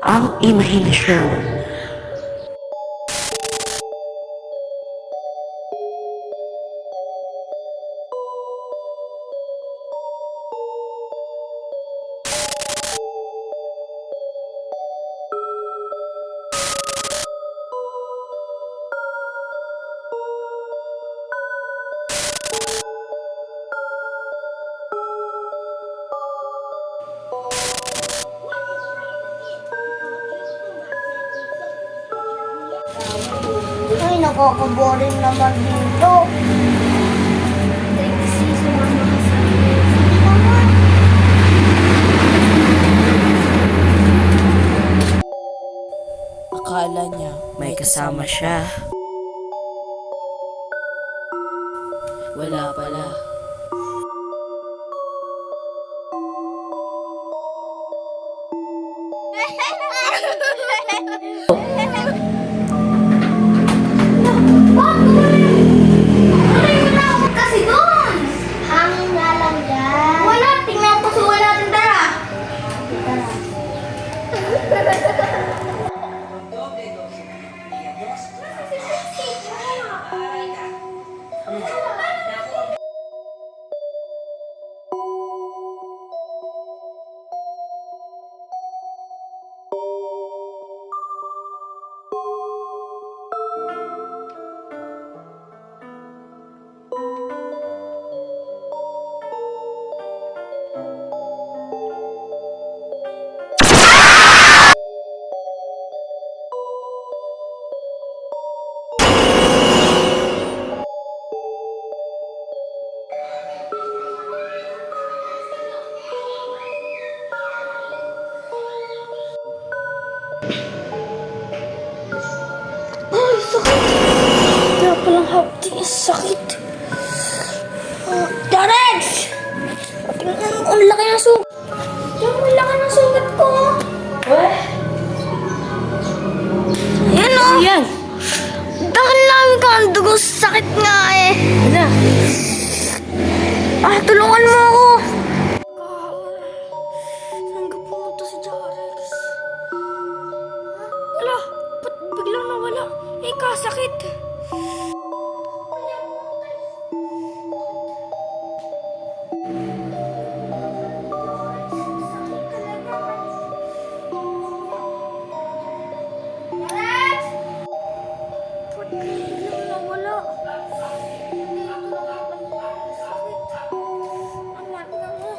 ang imahinasyon. Ay, nakaka-boring naman dito. Akala niya may kasama siya. Wala pala. Kasi doon! Hangin nga lang yan. Wala, tingnan ko suwa natin, tara. Ay, sakit. Kaya palang hapti, sakit. Darex! Tingnan mo, ang laki ng sugat. Tingnan mo, ang laki ng sugat ko. Ayan o. Yan! Dahil namin ka ang dugo, sakit nga eh. Wala. Tulungan mo ako. Saan ka pumunta si Darex? Wala, ba't biglang nawala? Eh, kasakit. Ba't biglang nawala? Hindi ako nakakasakit. Aman ka mo.